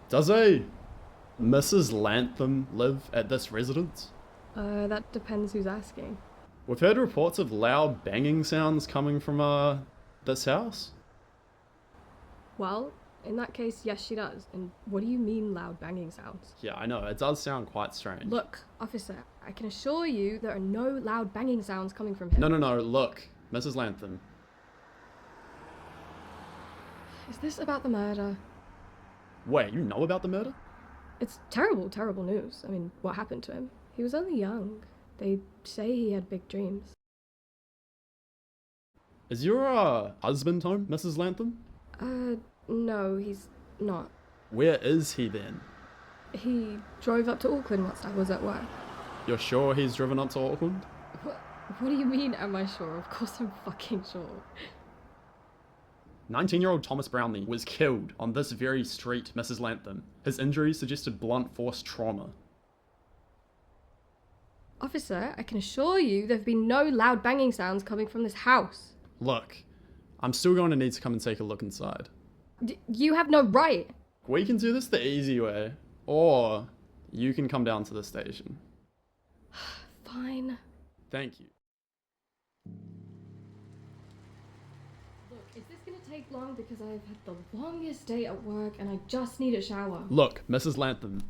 Does a Mrs Lanthom live at this residence? That depends who's asking. We've heard reports of loud banging sounds coming from, this house. Well, in that case, yes, she does. And what do you mean loud banging sounds? Yeah, I know, it does sound quite strange. Look, officer, I can assure you there are no loud banging sounds coming from here. No, look, Mrs Lanthom. Is this about the murder? Wait, you know about the murder? It's terrible, terrible news. I mean, what happened to him? He was only young. They say he had big dreams. Is your, husband home, Mrs Lanthom? No, he's not. Where is he then? He drove up to Auckland whilst I was at work. You're sure he's driven up to Auckland? What do you mean, am I sure? Of course I'm fucking sure. 19-year-old Thomas Brownlee was killed on this very street, Mrs Lanthom. His injuries suggested blunt force trauma. Officer, I can assure you there have been no loud banging sounds coming from this house. Look, I'm still going to need to come and take a look inside. You have no right. We can do this the easy way, or you can come down to the station. Fine. Thank you. Look, is this gonna take long? Because I've had the longest day at work and I just need a shower. Look, Mrs Lanthom.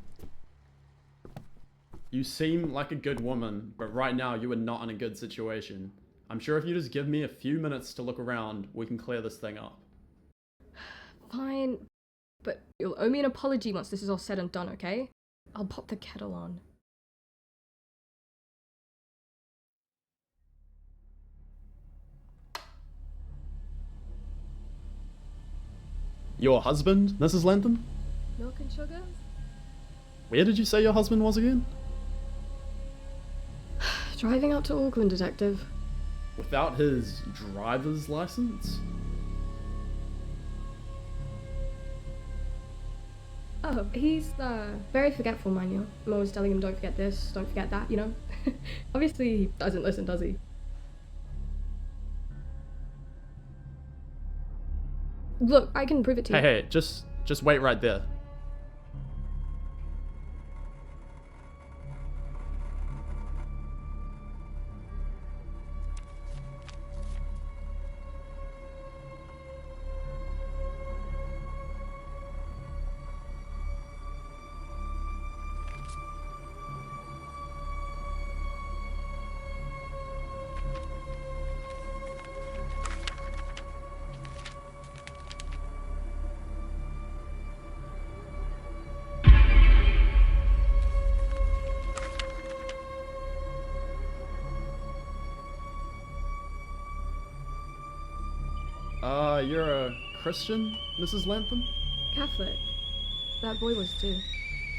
You seem like a good woman, but right now you are not in a good situation. I'm sure if you just give me a few minutes to look around, we can clear this thing up. Fine, but you'll owe me an apology once this is all said and done, okay? I'll pop the kettle on. Your husband, Mrs Lanthom? Milk and sugar? Where did you say your husband was again? Driving up to Auckland, detective. Without his driver's license? Oh, he's very forgetful, mind you. I'm always telling him don't forget this, don't forget that, you know? Obviously he doesn't listen, does he? Look, I can prove it to you. Hey, just wait right there. You're a Christian, Mrs Lanthom? Catholic. That boy was too.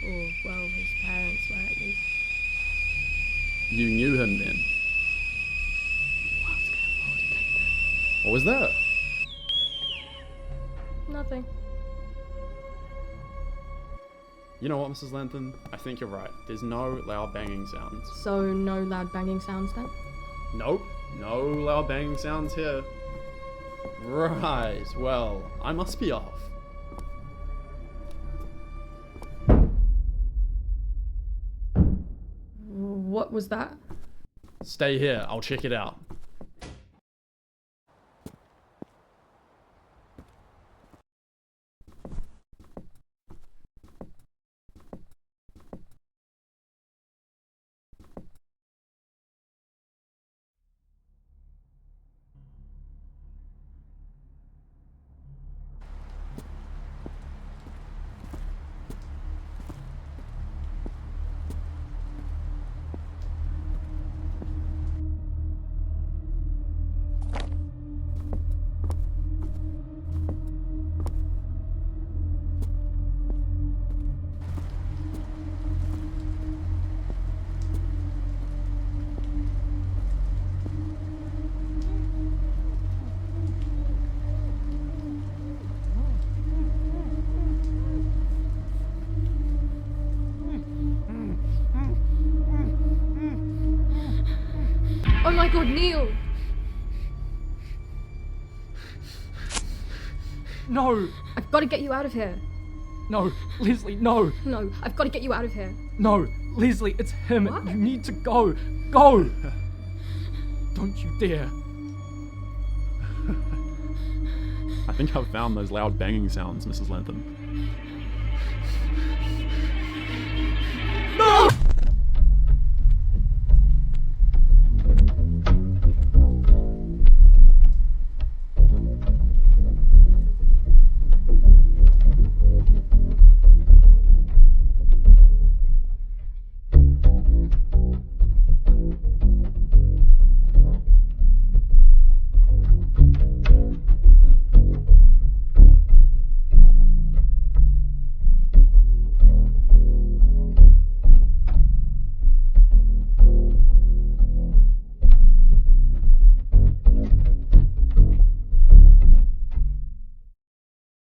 Or, well, his parents were at least. You knew him then? What's gonna fall, detective? What was that? Nothing. You know what, Mrs Lanthom? I think you're right. There's no loud banging sounds. So, no loud banging sounds then? Nope, no loud banging sounds here. Right, well, I must be off. What was that? Stay here, I'll check it out. Oh my god, Neil! No! I've got to get you out of here. No, Leslie, no. No, I've got to get you out of here. No, Leslie, it's him. What? You need to go. Go! Don't you dare. I think I've found those loud banging sounds, Mrs. Lanthom.